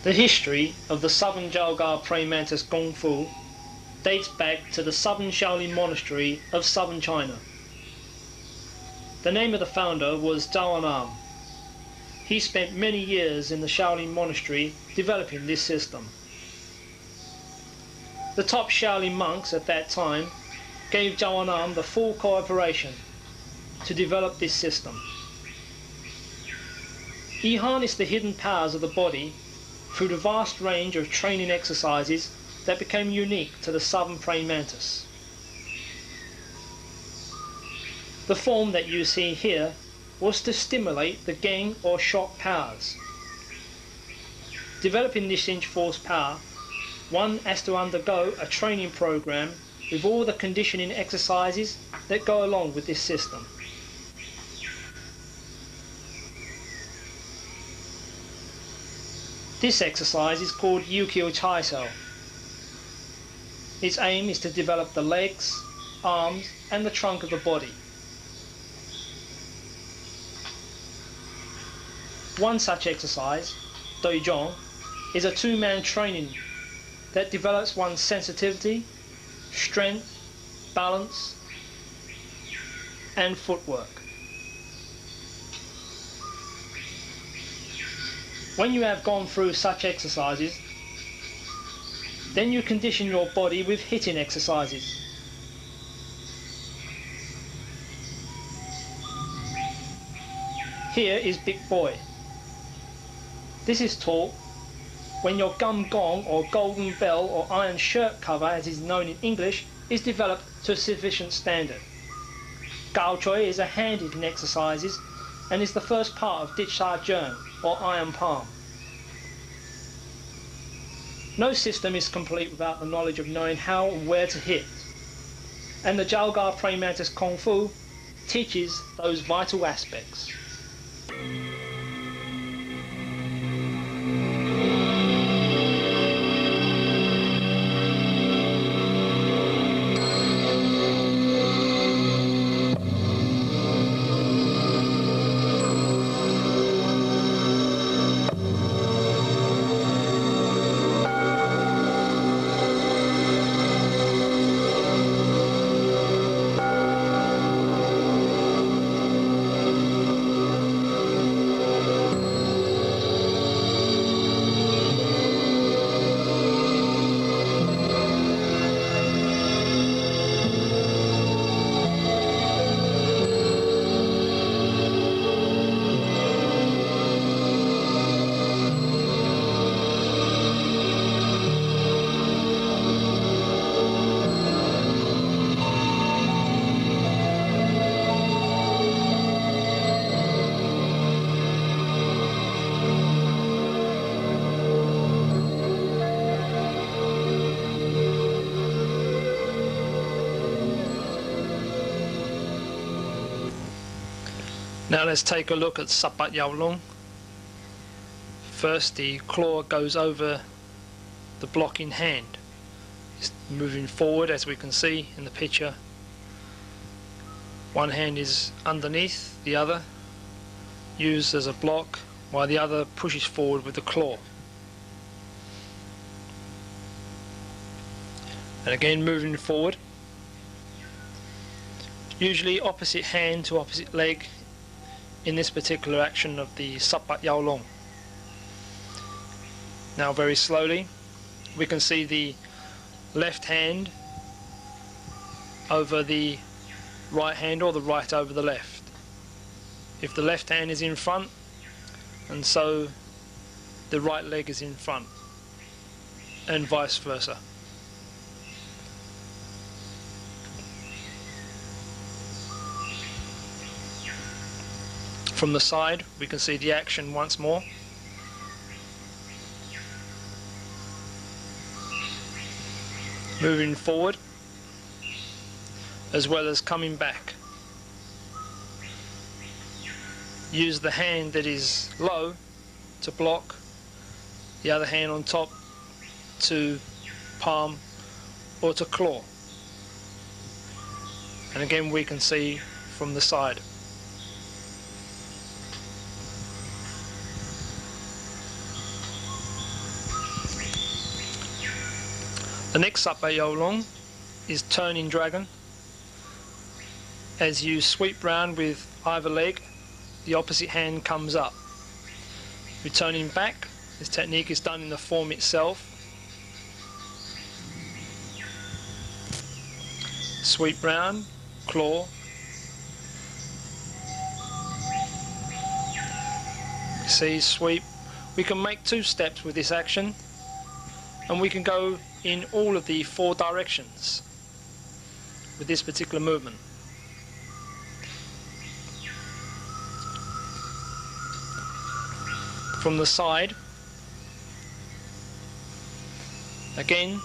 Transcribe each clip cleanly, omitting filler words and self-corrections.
The history of the southern Jalgar praying mantis Kung Fu dates back to the southern Shaolin monastery of southern China. The name of the founder was Zhao. He spent many years in the Shaolin monastery developing this system. The top Shaolin monks at that time gave Zhao the full cooperation to develop this system. He harnessed the hidden powers of the body through the vast range of training exercises that became unique to the southern praying mantis. The form that you see here was to stimulate the gang or shock powers. Developing this inch force power, one has to undergo a training program with all the conditioning exercises that go along with this system. This exercise is called Yukio Chaisel. Its aim is to develop the legs, arms and the trunk of the body. One such exercise, Doijong, is a two-man training that develops one's sensitivity, strength, balance and footwork. When you have gone through such exercises, then you condition your body with hitting exercises. Here is Big Boy. This is taught when your gum gong or golden bell or iron shirt cover, as is known in English, is developed to a sufficient standard. Gao Choi is a hand-hitting exercises and is the first part of Dit Sha Jern or iron palm. No system is complete without the knowledge of knowing how and where to hit, and the Jalgar praying mantis Kung Fu teaches those vital aspects. Now let's take a look at十八游龙. First, the claw goes over the blocking hand. It's moving forward, as we can see in the picture. One hand is underneath the other, used as a block, while the other pushes forward with the claw. And again moving forward. Usually opposite hand to opposite leg in this particular action of the十八游龙. Now very slowly we can see the left hand over the right hand or the right over the left. If the left hand is in front, and so the right leg is in front, and vice versa. From the side we can see the action once more. Moving forward as well as coming back. Use the hand that is low to block, the other hand on top to palm or to claw. And again we can see from the side. The next十八游龙is turning dragon. As you sweep round with either leg, the opposite hand comes up. Returning back, this technique is done in the form itself. Sweep round, claw. See, sweep. We can make 2 steps with this action, and we can go in all of the 4 directions with this particular movement. From the side, again,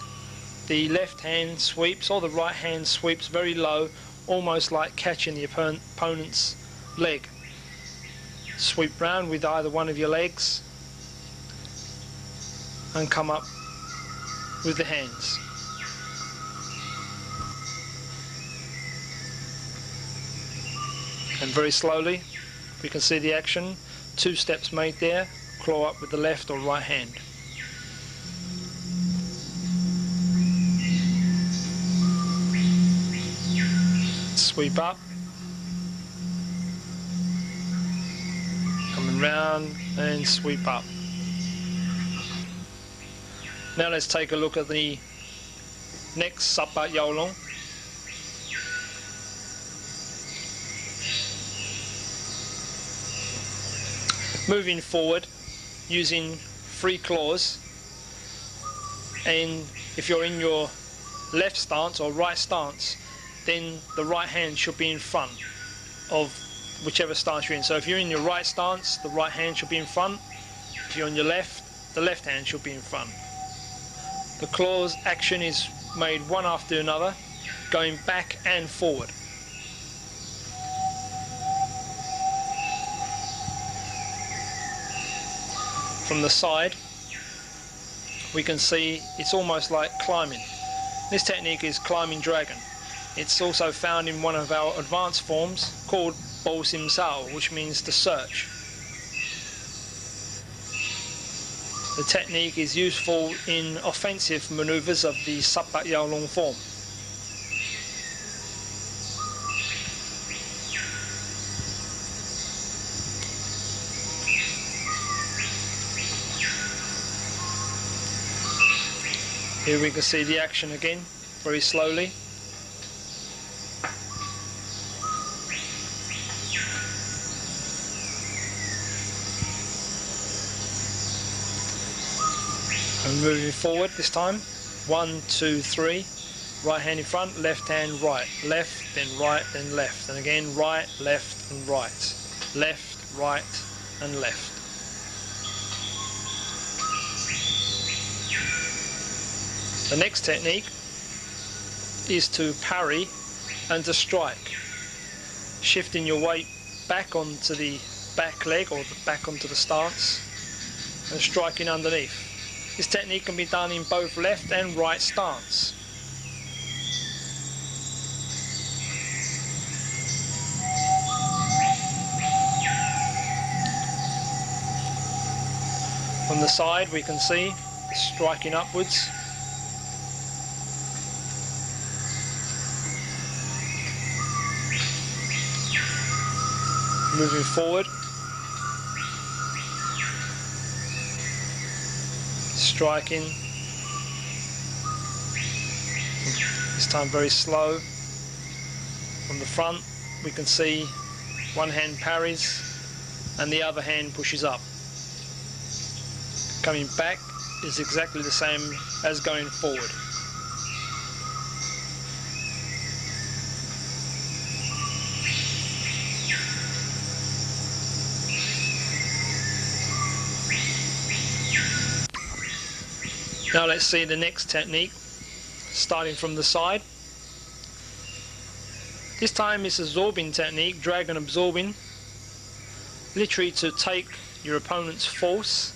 the left hand sweeps or the right hand sweeps very low, almost like catching the opponent's leg. Sweep round with either one of your legs and come up with the hands. And very slowly we can see the action, 2 steps made there, claw up with the left or right hand. Sweep up, coming round and sweep up. Now let's take a look at the next 十八游龍. Moving forward using 3 claws, and if you're in your left stance or right stance, then the right hand should be in front of whichever stance you're in. So if you're in your right stance, the right hand should be in front. If you're on your left, the left hand should be in front. The claws action is made one after another, going back and forward. From the side, we can see it's almost like climbing. This technique is climbing dragon. It's also found in one of our advanced forms called Bo Sim Sao, which means to search. The technique is useful in offensive maneuvers of the 十八游龍 form. Here we can see the action again, very slowly. And moving forward this time, 1, 2, 3, right hand in front, left hand right, left, then right, then left, and again right, left and right, left, right and left. The next technique is to parry and to strike, shifting your weight back onto the back leg or back onto the stance and striking underneath. This technique can be done in both left and right stance. On the side we can see striking upwards. Moving forward, striking, this time very slow. From the front we can see one hand parries and the other hand pushes up. Coming back is exactly the same as going forward. Now let's see the next technique, starting from the side. This time it's absorbing technique, dragon absorbing, literally to take your opponent's force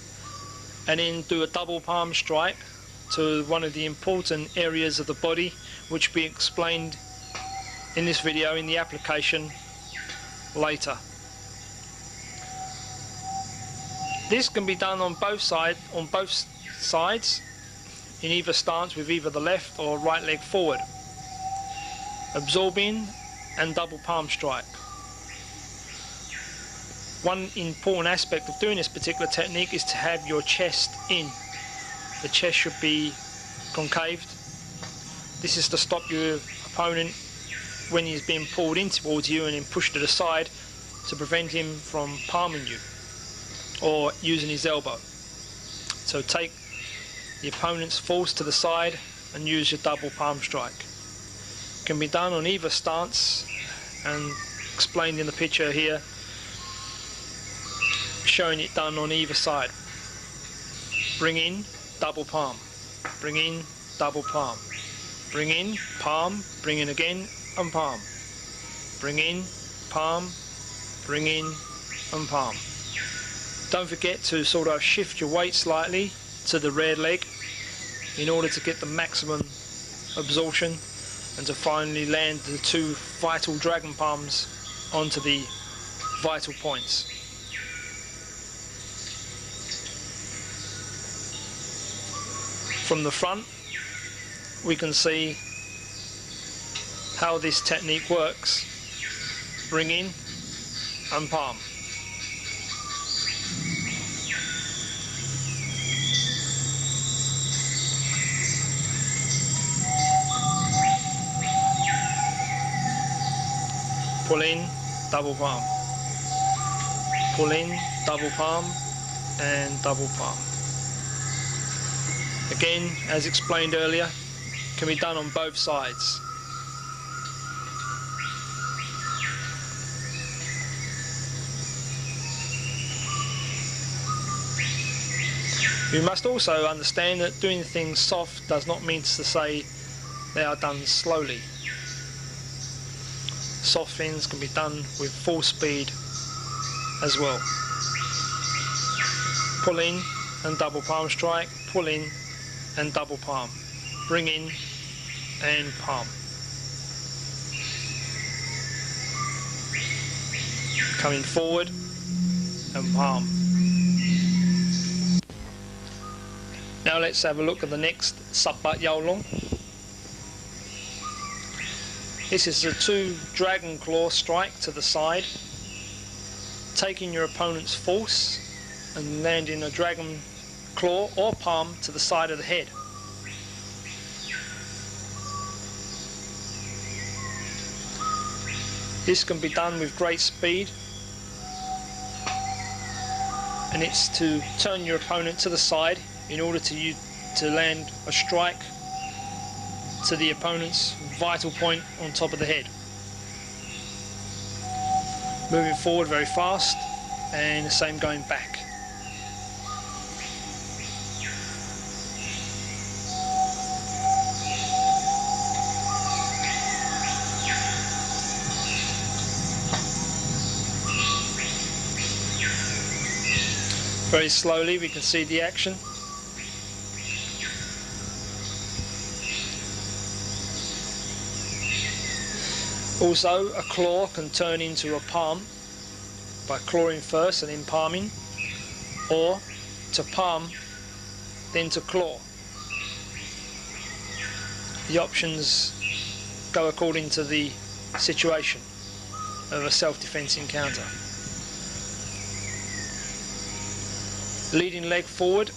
and then do a double palm strike to one of the important areas of the body, which will be explained in this video in the application later. This can be done on both sides. in either stance with either the left or right leg forward. Absorbing and double palm strike. One important aspect of doing this particular technique is to have your chest in. The chest should be concaved. This is to stop your opponent when he's being pulled in towards you and then pushed to the side, to prevent him from palming you or using his elbow. So take the opponent's force to the side and use your double palm strike. It can be done on either stance and explained in the picture here, showing it done on either side. Bring in, double palm, bring in, double palm, bring in, palm, bring in again and palm, bring in, palm, bring in and palm. Don't forget to sort of shift your weight slightly to the rear leg in order to get the maximum absorption and to finally land the two vital dragon palms onto the vital points. From the front we can see how this technique works. Bring in and palm. Pull in, double palm. Pull in, double palm, and double palm. Again, as explained earlier, can be done on both sides. You must also understand that doing things soft does not mean to say they are done slowly. Soft things can be done with full speed as well. Pull in and double palm strike, pull in and double palm, bring in and palm. Coming forward and palm. Now let's have a look at the next十八游龍. This is a two dragon claw strike to the side, taking your opponent's force and landing a dragon claw or palm to the side of the head. This can be done with great speed, and it's to turn your opponent to the side in order to land a strike to the opponent's vital point on top of the head. Moving forward very fast, and the same going back. Very slowly we can see the action. Also, a claw can turn into a palm by clawing first and then palming, or to palm then to claw. The options go according to the situation of a self-defense encounter. Leading leg forward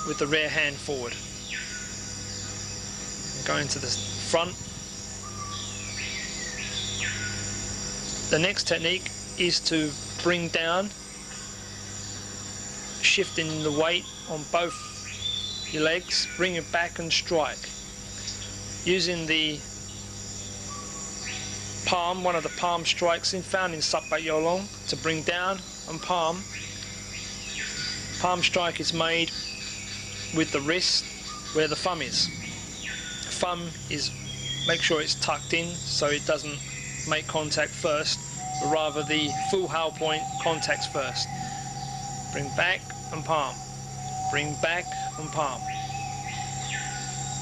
with the rear hand forward. Going to the front. The next technique is to bring down, shifting the weight on both your legs, bring it back and strike. Using the palm, one of the palm strikes found in十八游龍, to bring down and palm. Palm strike is made with the wrist where the thumb is. Thumb is, make sure it's tucked in so it doesn't make contact first, but rather the full hull point contacts first. Bring back and palm. Bring back and palm.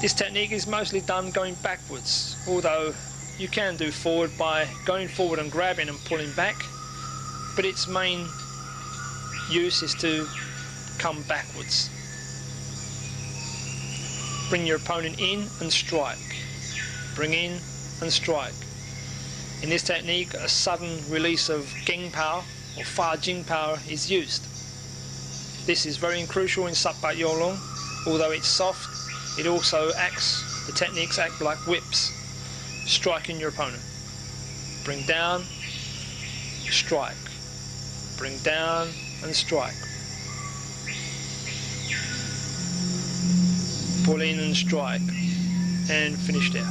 This technique is mostly done going backwards, although you can do forward by going forward and grabbing and pulling back, but its main use is to come backwards. Bring your opponent in and strike. Bring in and strike. In this technique, a sudden release of Geng power or Fa Jing power is used. This is very crucial in十八游龙. Although it's soft, it also acts, the techniques act like whips, striking your opponent. Bring down, strike. Bring down and strike. Pull in and strike. And finish there.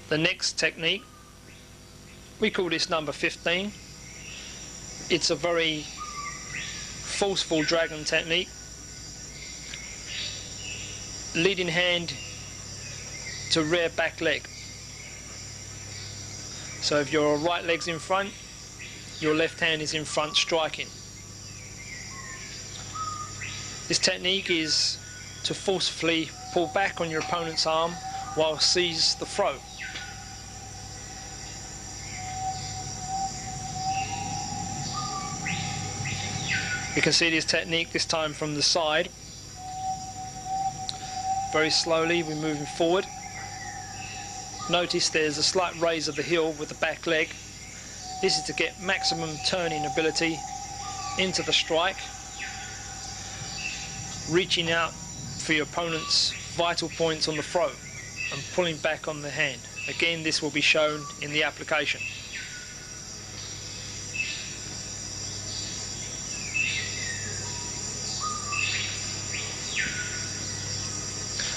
The next technique, we call this number 15. It's a very forceful dragon technique. Leading hand to rear back leg. So if your right leg's in front, your left hand is in front striking. This technique is to forcefully pull back on your opponent's arm while seize the throat. You can see this technique this time from the side. Very slowly we're moving forward. Notice there's a slight raise of the heel with the back leg. This is to get maximum turning ability into the strike, reaching out for your opponent's vital points on the throat and pulling back on the hand. Again, this will be shown in the application.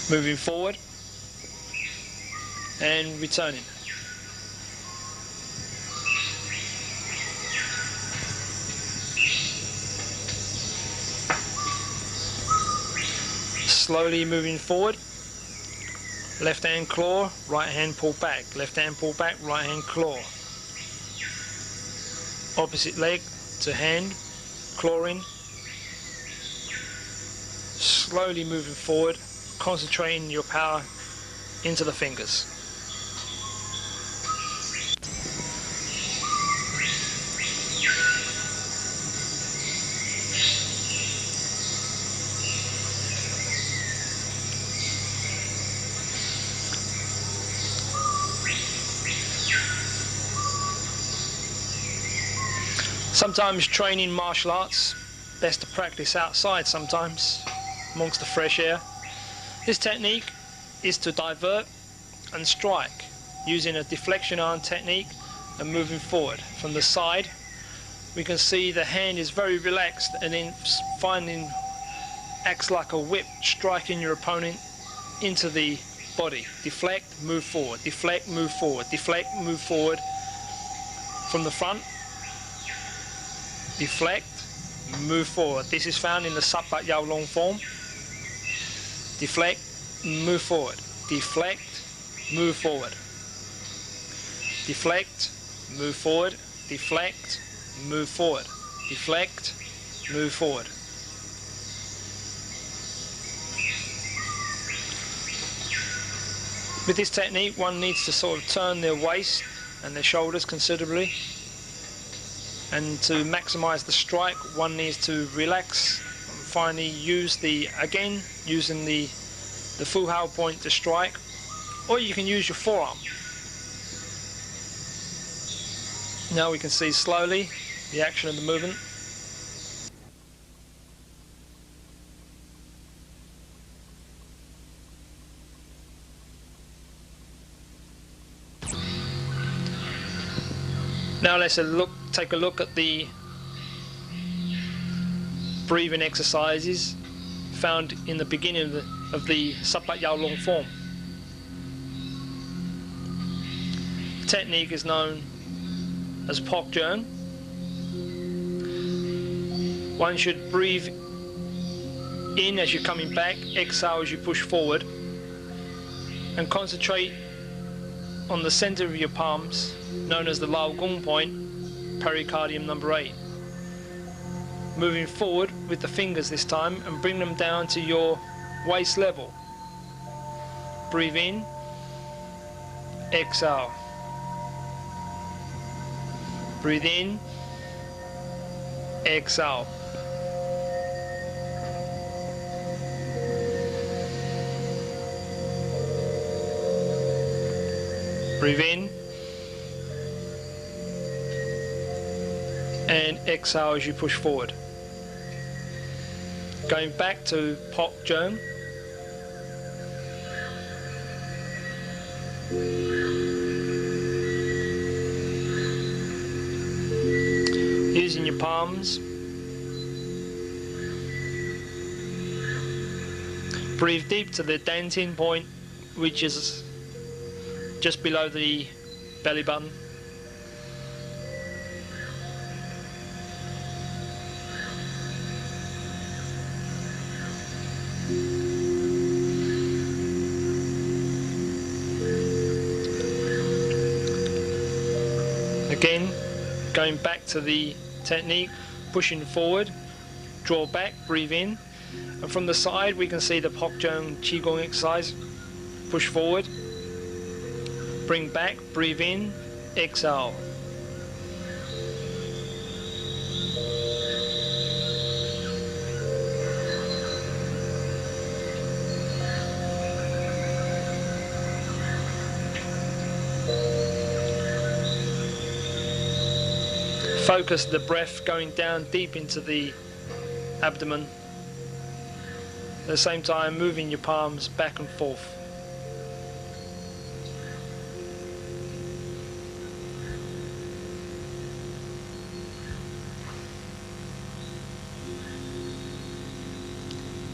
Moving forward and returning. Slowly moving forward. Left hand claw, right hand pull back. Left hand pull back, right hand claw. Opposite leg to hand, clawing. Slowly moving forward, concentrating your power into the fingers. Sometimes training martial arts, best to practice outside sometimes, amongst the fresh air. This technique is to divert and strike using a deflection arm technique and moving forward. From the side we can see the hand is very relaxed and then acts like a whip, striking your opponent into the body. Deflect, move forward, deflect, move forward, deflect, move forward. From the front, deflect, move forward. This is found in the十八游龍 form. Deflect, move forward. Deflect, move forward. Deflect, move forward. Deflect, move forward. Deflect, move forward. With this technique, one needs to sort of turn their waist and their shoulders considerably. And to maximize the strike, one needs to relax and finally use using the full hao point to strike, or you can use your forearm. Now we can see slowly the action of the movement. Now let's take a look at the breathing exercises found in the beginning of the十八游龍 form. The technique is known as Pok Jern. One should breathe in as you're coming back, exhale as you push forward, and concentrate on the center of your palms, known as the Lao Gong point, pericardium number 8. Moving forward with the fingers this time and bring them down to your waist level. Breathe in, exhale. Breathe in, exhale. Breathe in. And exhale as you push forward. Going back to Pok Jung. Using your palms. Breathe deep to the dantian point, which is just below the belly button. Again, going back to the technique, pushing forward, draw back, breathe in, and from the side we can see the Pok Jung Qigong exercise. Push forward, bring back, breathe in, exhale. Focus the breath going down deep into the abdomen. At the same time, moving your palms back and forth.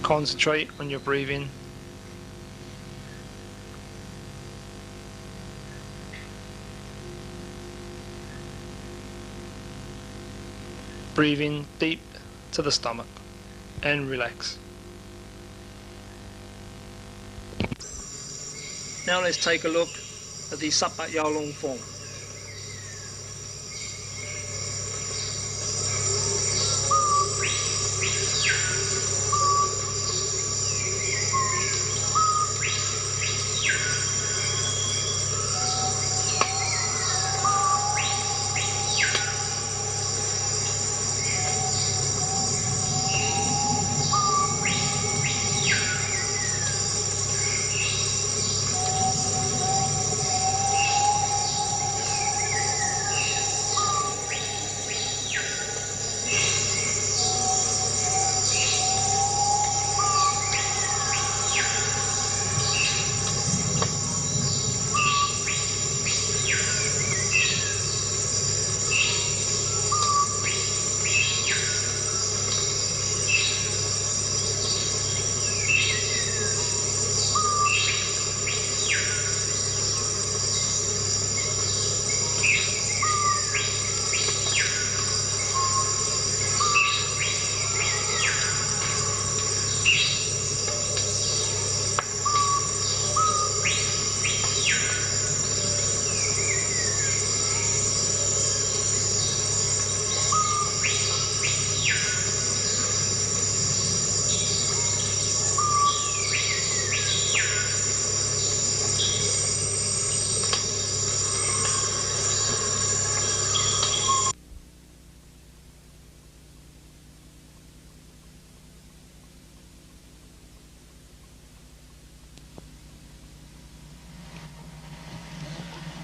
Concentrate on your breathing. Breathe in deep to the stomach and relax. Now let's take a look at the十八游龙form.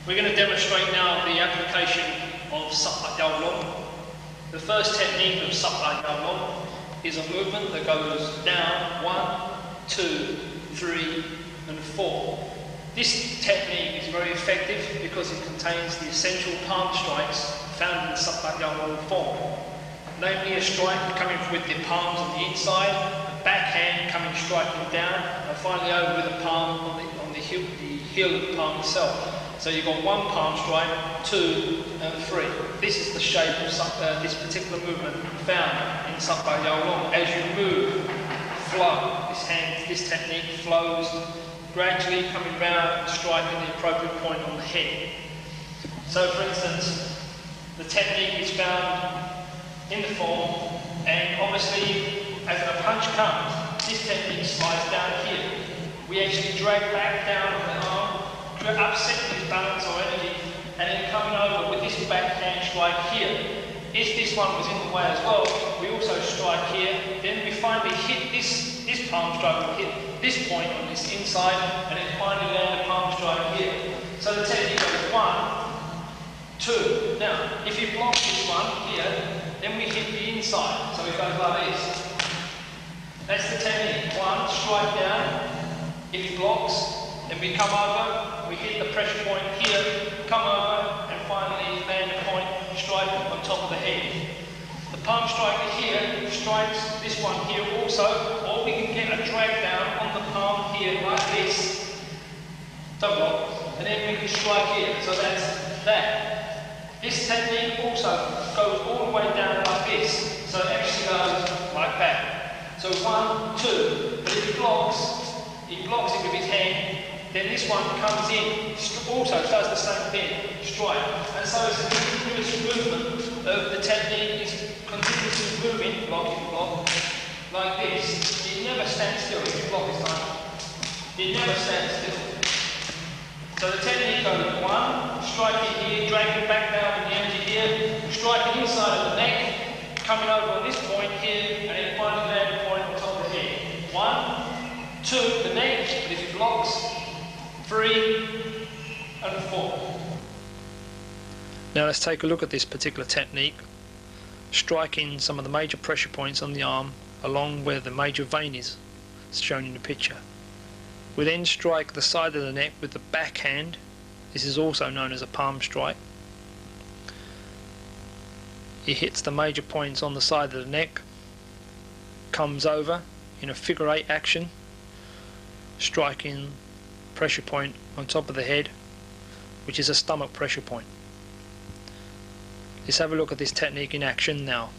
We're going to demonstrate now the application of十八游龙. The first technique of十八游龙is a movement that goes down 1, 2, 3 and 4. This technique is very effective because it contains the essential palm strikes found in十八游龙form. Namely a strike coming with the palms on the inside, a backhand coming striking down, and finally over with a palm on the heel of the palm itself. So you've got 1 palm strike, 2 and 3. This is the shape of this particular movement found in十八游龙. As you move, flow. This technique flows gradually coming round and striking the appropriate point on the head. So for instance, the technique is found in the form, and obviously as a punch comes, this technique slides down here. We actually drag back down on the arm, upset his balance or energy, and then coming over with this backhand strike here. If this one was in the way as well, we also strike here, then we finally hit this palm strike, we hit this point on this inside, and then finally land a palm strike here. So the technique 2. Now, if you block this one here, then we hit the inside. So it goes like this. That's the technique. 1, strike down. If he blocks, then we come over, we hit the pressure point here, come over, and finally land a point, strike on top of the head. The palm striker here strikes this one here also, or we can get a drag down on the palm here like this, double, and then we can strike here. So that's that. This technique also goes all the way down like this, so it actually goes like that. So 1, 2, but if he blocks it with his hand, then this one comes in, also does the same thing, strike. And so it's a continuous movement of the technique, is continuously moving, block, like this. It never stands still. If you block this time, it never stands still. So the technique goes 1, striking here, dragging back down with the energy here, striking inside of the neck, coming over on this point here, and then finally land a point on top of the head. 1, 2, the neck, but if it blocks, 3 and 4. Now let's take a look at this particular technique, striking some of the major pressure points on the arm along where the major vein is, shown in the picture. We then strike the side of the neck with the backhand. This is also known as a palm strike. He hits the major points on the side of the neck, comes over in a figure 8 action, striking pressure point on top of the head, which is a stomach pressure point. Let's have a look at this technique in action now.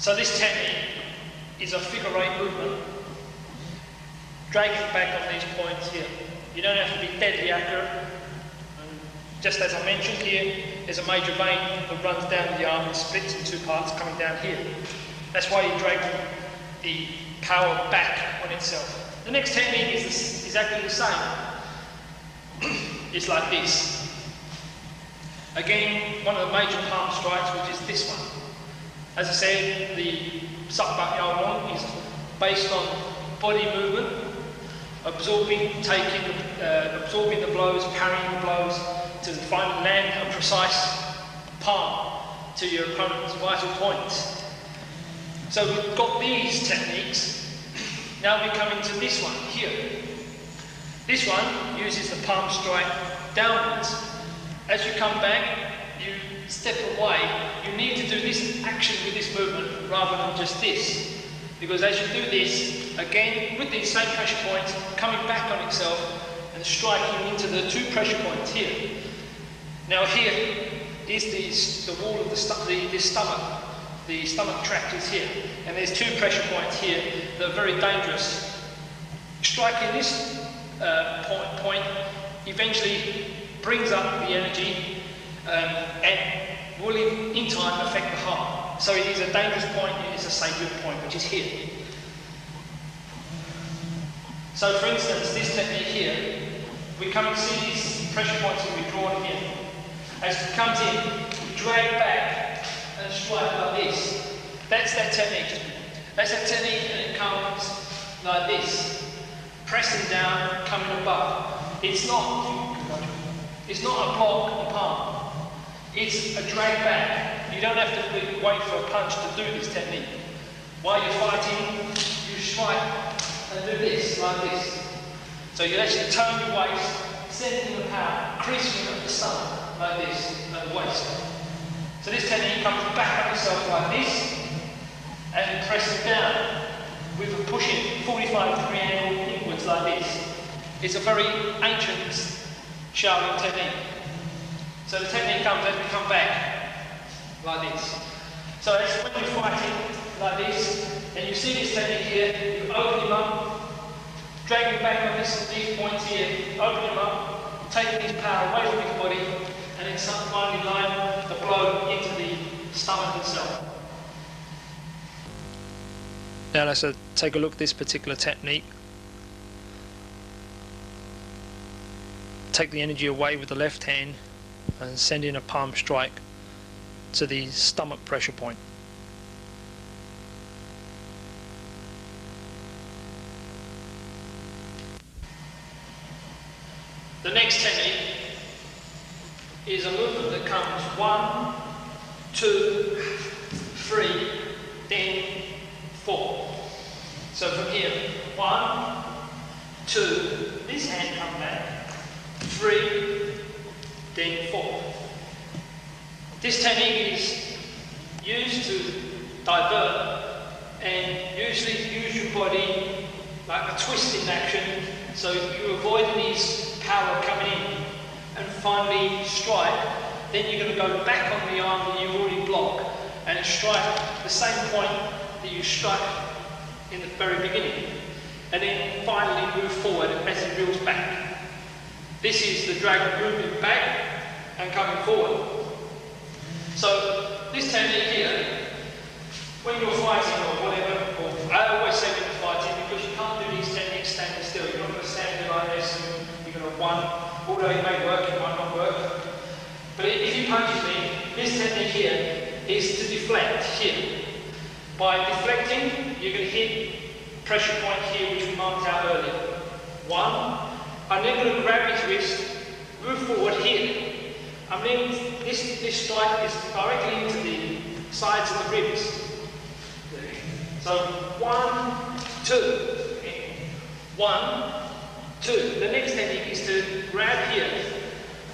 So this technique is a figure 8 movement, dragging back on these points here. You don't have to be deadly accurate. And just as I mentioned here, there's a major vein that runs down the arm and splits in 2 parts coming down here. That's why you drag the power back on itself. The next technique is exactly the same. It's like this. Again, one of the major palm strikes, which is this one. As I said, the十八游龙is based on body movement, absorbing the blows, carrying the blows to finally land a precise palm to your opponent's vital points. So we've got these techniques. Now we come into this one here. This one uses the palm strike downwards. As you come back, you step away, you need to do this action with this movement rather than just this. Because as you do this, again, with these same pressure points, coming back on itself and striking into the 2 pressure points here. Now here is the wall of the stomach. The stomach tract is here. And there's 2 pressure points here that are very dangerous. Striking this point eventually brings up the energy and will in time affect the heart. So it is a dangerous point, it is a sacred point, which is here. So for instance, this technique here, we come and see these pressure points that we've drawn here. As it comes in, we drag back and strike like this. That's that technique. That's that technique, and it comes like this. Pressing down, coming above. It's not a block on the palm. It's a drag back. You don't have to wait for a punch to do this technique. While you're fighting, you strike and do this, like this. So you actually turn your waist, sending the power, creasing at the stomach, like this, at the waist. So this technique comes back on itself like this, and presses down with a pushing 45-degree angle inwards like this. It's a very ancient Shaolin technique. So the technique comes as we come back, like this. So it's when you're fighting like this, and you see this technique here, you open him up, drag him back on these points here, open him up, taking his power away from his body, and then finally line the blow into the stomach itself. Now let's take a look at this particular technique. Take the energy away with the left hand and send in a palm strike to the stomach pressure point. The next technique is a movement that comes 1, 2, 3, then 4. So from here, 1, 2, this hand comes back, 3, then 4. This technique is used to divert and usually use your body like a twisting action, so you avoid his power coming in and finally strike. Then you're going to go back on the arm that you've already blocked and strike the same point that you struck in the very beginning, and then finally move forward as he reels back. This is the dragon moving back and coming forward. So this technique here, when you're fighting or whatever, or I always say when you're fighting, because you can't do these techniques standing still. You're not going to stand there like this and you're going to one, although it may work, it might not work. But if he punches me, this technique here is to deflect here. By deflecting, you're going to hit pressure point here, which we marked out earlier. 1, I'm then going to grab his wrist, move forward here. I'm then, this strike is directly into the sides of the ribs. So 1, 2, 1, 2. The next technique is to grab here,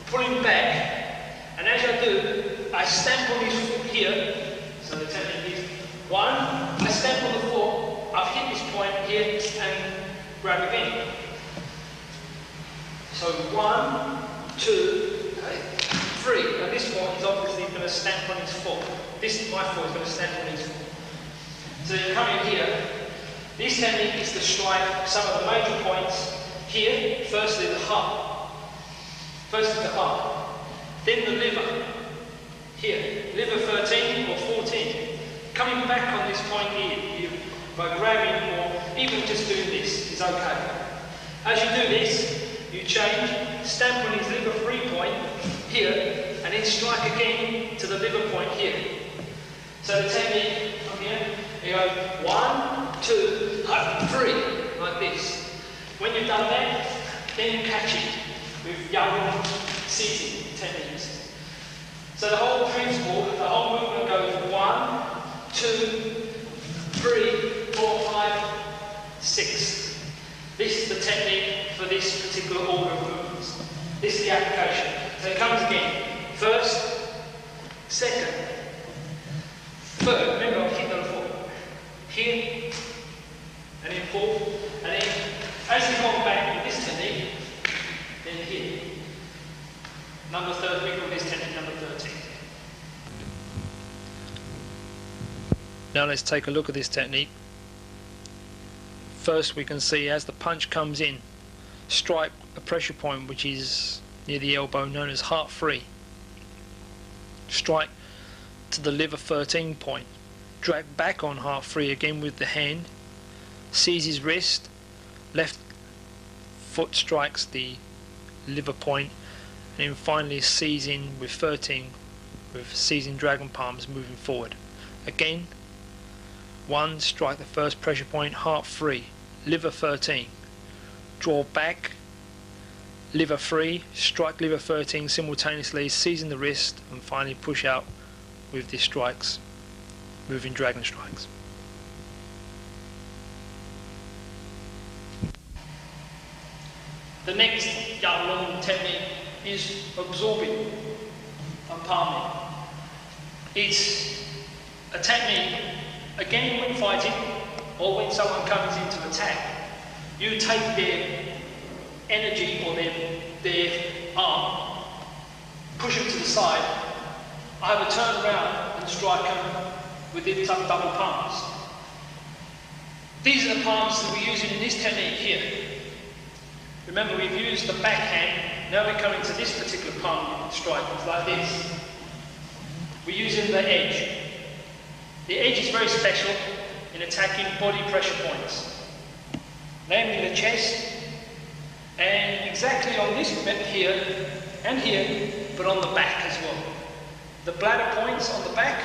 pull him back, and as I do, I stamp on his foot here. So the technique is 1, I stamp on the foot, I've hit this point here, and grab again. So 1, 2, 3. Now this one is obviously going to stamp on his foot. My foot is going to stamp on his foot. So you come in here. This technique is to strike some of the major points here. Firstly the heart. Firstly the heart. Then the liver. Here. Liver 13 or 14. Coming back on this point here, by grabbing or even just doing this is okay. As you do this, you change, stamp on his liver 3 point here, and then strike again to the liver point here. So the technique from here, you go 1, 2, 3, like this. When you've done that, then you catch it with young seizing techniques. So the whole principle, the whole movement goes 1, 2, 3, 4, 5, 6. This is the technique for this particular order of movements. This is the application. So it comes again. First, second, third. Remember, I've hit the foot. Here, and then fourth, and then as you come back with this technique, then here. Number 13, we call this technique number 13. Now let's take a look at this technique. First we can see as the punch comes in, strike a pressure point which is near the elbow known as heart 3. Strike to the liver 13 point. Drag back on heart 3 again with the hand. Seize his wrist. Left foot strikes the liver point, and then finally seize in with 13 with seizing dragon palms moving forward. Again, 1, strike the first pressure point, heart 3, liver 13. Draw back, liver 3, strike liver 13 simultaneously, seizing the wrist, and finally push out with the strikes, moving dragon strikes. The next Yaolong technique is absorbing and palming. It's a technique, again when fighting or when someone comes in to attack, you take their energy or their arm, push them to the side, either turn around and strike them with the double palms. These are the palms that we're using in this technique here. Remember, we've used the backhand, now we're coming to this particular palm strike, it's like this. We're using the edge. The edge is very special in attacking body pressure points, namely the chest, and exactly on this bit here and here, but on the back as well. The bladder points on the back,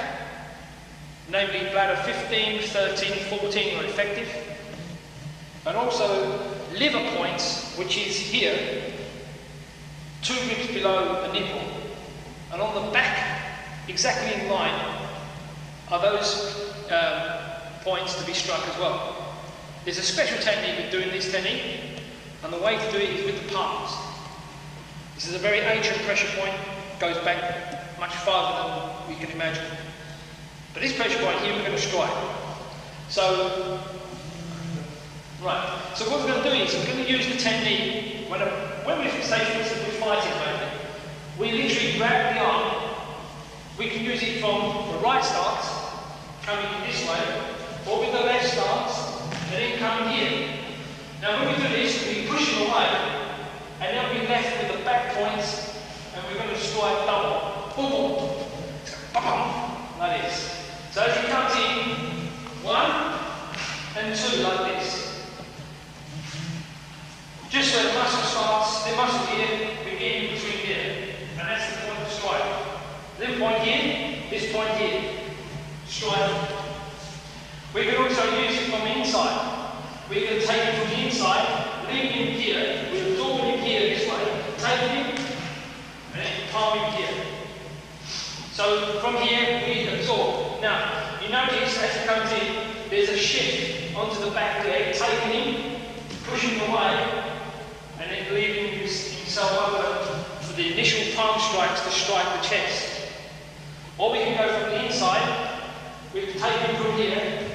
namely bladder 15, 13, 14 are effective, and also liver points, which is here, 2 ribs below the nipple, and on the back, exactly in line, are those points to be struck as well. There's a special technique of doing this technique, and the way to do it is with the palms. This is a very ancient pressure point, goes back much farther than we can imagine. But this pressure point here we're going to strike. So, right, so what we're going to do is we're going to use the technique, when we say for instance we're fighting maybe, we literally grab the arm, we can use it from the right stance, coming this way, or with the left stance, and then come here. Now when we do this, we push it away, and then we're left with the back points, and we're going to strike double. Boom, boom. Like this. So as he comes in, 1 and 2 like this. Just where the muscle starts, the muscle here, we get in between here. And that's the point of strike. This point here, this point here. Strike. We can also use it from the inside. We can take it from the inside, leave him here, we absorb him here this way, take him, and then palm him here. So from here we absorb. Now, you notice as he comes in, there's a shift onto the back leg, taking him, pushing him away, and then leaving himself over for the initial palm strikes to strike the chest. Or we can go from the inside, we can take him from here,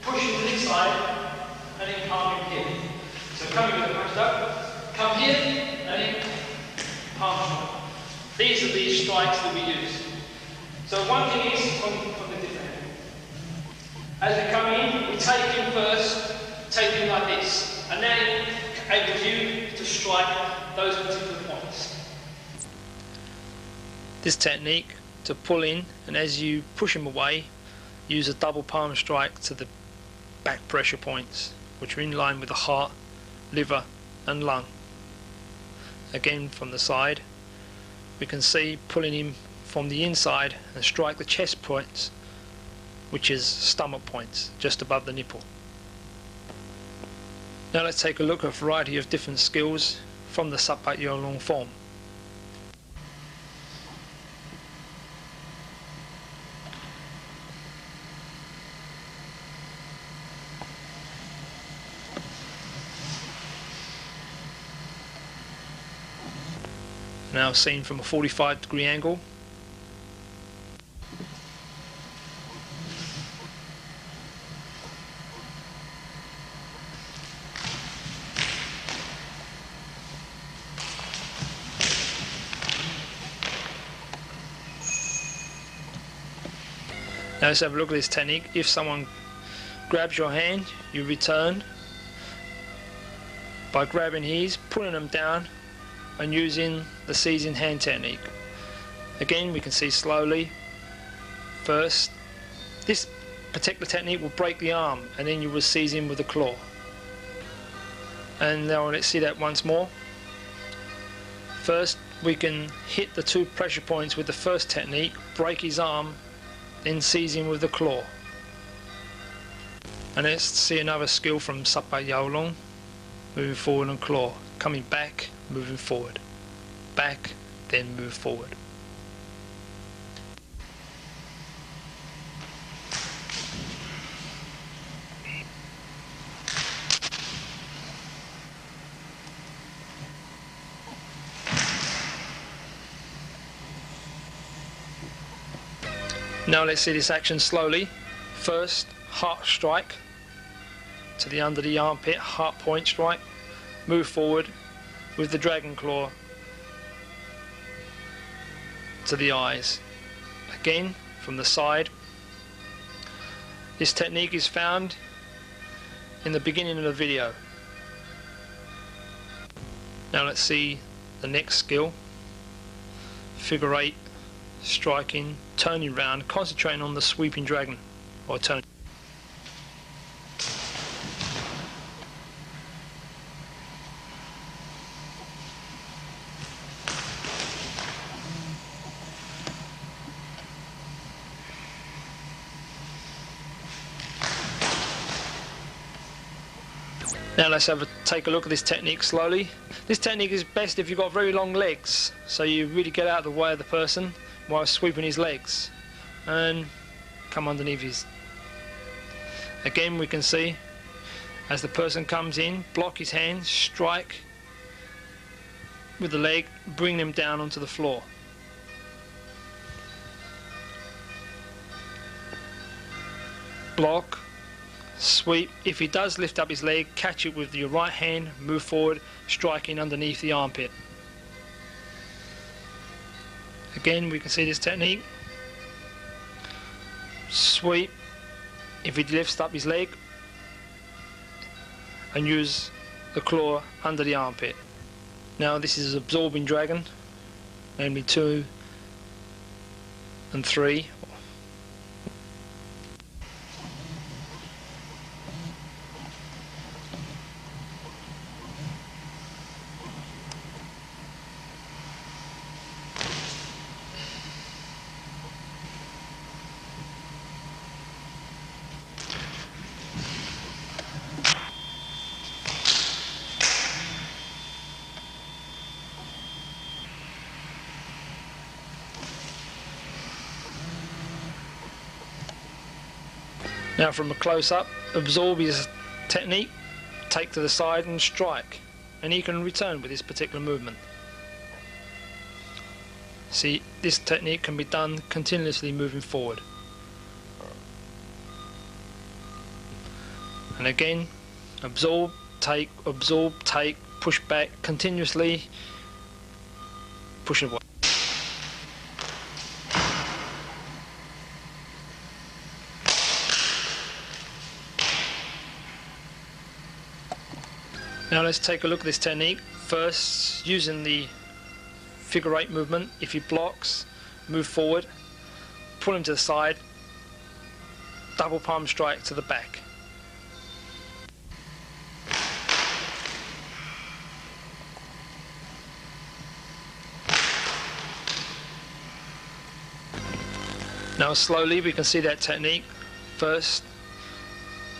push him to this side, and then palm him here. So coming with the punched up, come here, and then palm strike. These are the strikes that we use. So one thing is from the different. As we come in, we take him first, take him like this, and then able you to strike those particular points. This technique to pull in, and as you push him away, use a double palm strike to the back pressure points, which are in line with the heart, liver and lung. Again from the side, we can see pulling him from the inside and strike the chest points, which is stomach points, just above the nipple. Now let's take a look at a variety of different skills from the十八游龍 form. Now seen from a 45-degree angle. Now let's have a look at this technique. If someone grabs your hand, you return by grabbing his, pulling them down, and using the seizing hand technique. Again, we can see slowly. First, this particular technique will break the arm, and then you will seize him with the claw. And now let's see that once more. First, we can hit the 2 pressure points with the first technique, break his arm, then seize him with the claw. And let's see another skill from十八游龍, moving forward and claw, coming back, moving forward, back, then move forward. Now let's see this action slowly. First, heart strike to the under the armpit, heart point strike. Move forward with the dragon claw to the eyes. Again, from the side. This technique is found in the beginning of the video. Now let's see the next skill. Figure 8, striking, turning round, concentrating on the sweeping dragon or turn. Now let's take a look at this technique slowly. This technique is best if you've got very long legs, so you really get out of the way of the person while sweeping his legs and come underneath his. Again, we can see as the person comes in, block his hand, strike with the leg, bring them down onto the floor. Block, sweep. If he does lift up his leg, catch it with your right hand, move forward, striking underneath the armpit. Again, we can see this technique. Sweep. If he lifts up his leg, and use the claw under the armpit. Now this is absorbing dragon, namely 2 and 3. Now from a close-up, absorb his technique, take to the side and strike, and he can return with this particular movement. See, this technique can be done continuously moving forward. And again, absorb, take, push back, continuously push away. Now let's take a look at this technique. First, using the figure 8 movement. If he blocks, move forward, pull him to the side, double palm strike to the back. Now slowly we can see that technique. First,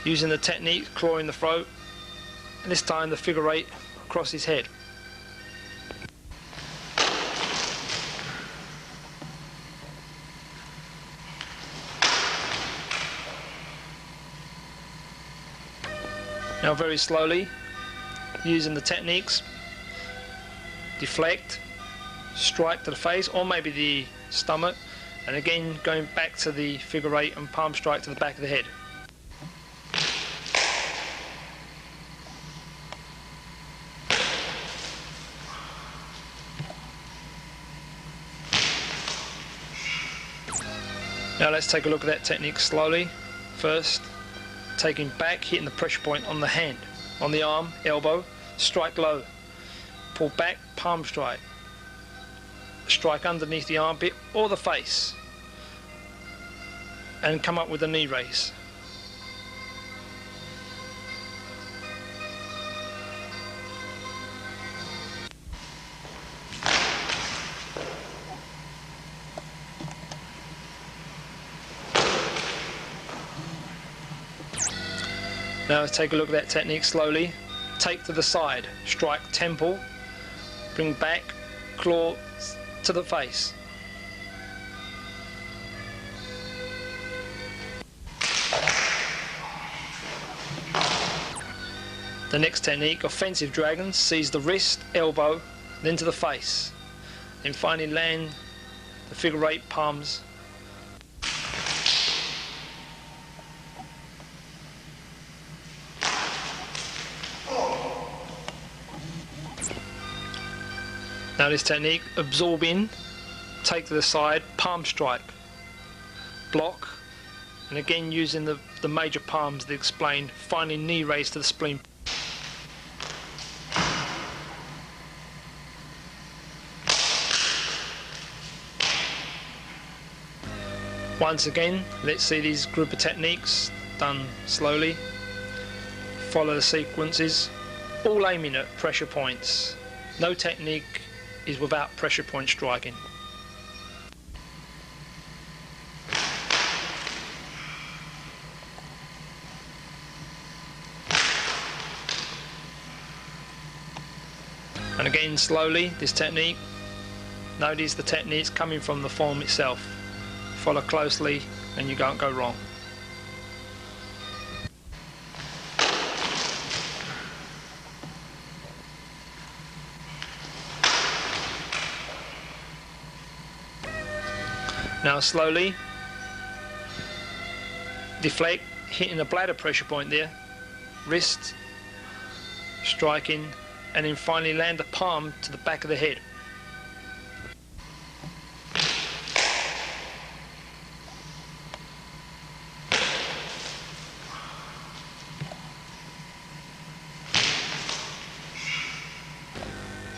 using the technique, clawing the throat, and this time the figure 8 across his head. Now very slowly, using the techniques, deflect, strike to the face or maybe the stomach, and again going back to the figure 8 and palm strike to the back of the head. Now let's take a look at that technique slowly. First, taking back, hitting the pressure point on the hand, on the arm, elbow, strike low, pull back, palm strike, strike underneath the armpit or the face, and come up with a knee raise. Now let's take a look at that technique slowly. Take to the side, strike temple, bring back, claw to the face. The next technique, offensive dragon, sees the wrist, elbow, then to the face. Then finally land the figure 8 palms. Now this technique, absorb in, take to the side, palm strike, block, and again using the major palms that explain, finally knee raise to the spleen. Once again, let's see these group of techniques done slowly. Follow the sequences, all aiming at pressure points. No technique is without pressure point striking. And again, slowly, this technique. Notice the technique's coming from the form itself. Follow closely and you can't go wrong. Now slowly deflect, hitting the bladder pressure point there, wrist, striking, and then finally land the palm to the back of the head.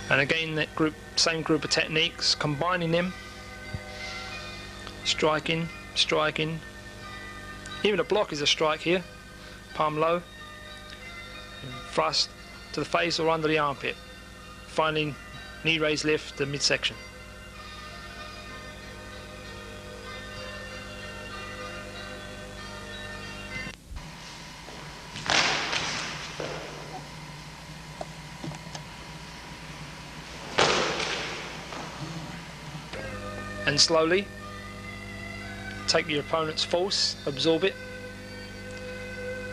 And again, that same group of techniques, combining them, striking, striking. Even a block is a strike here. Palm low, thrust to the face or under the armpit. Finally, knee raise lift to midsection. And slowly take your opponent's force, absorb it,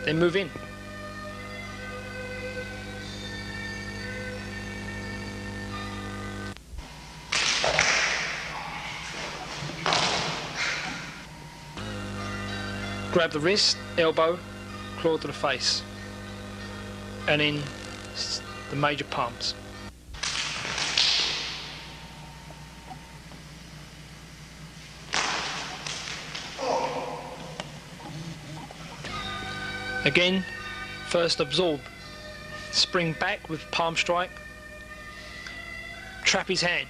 then move in. Grab the wrist, elbow, claw to the face, and in the major palms. Again, first absorb, spring back with palm strike, trap his hand,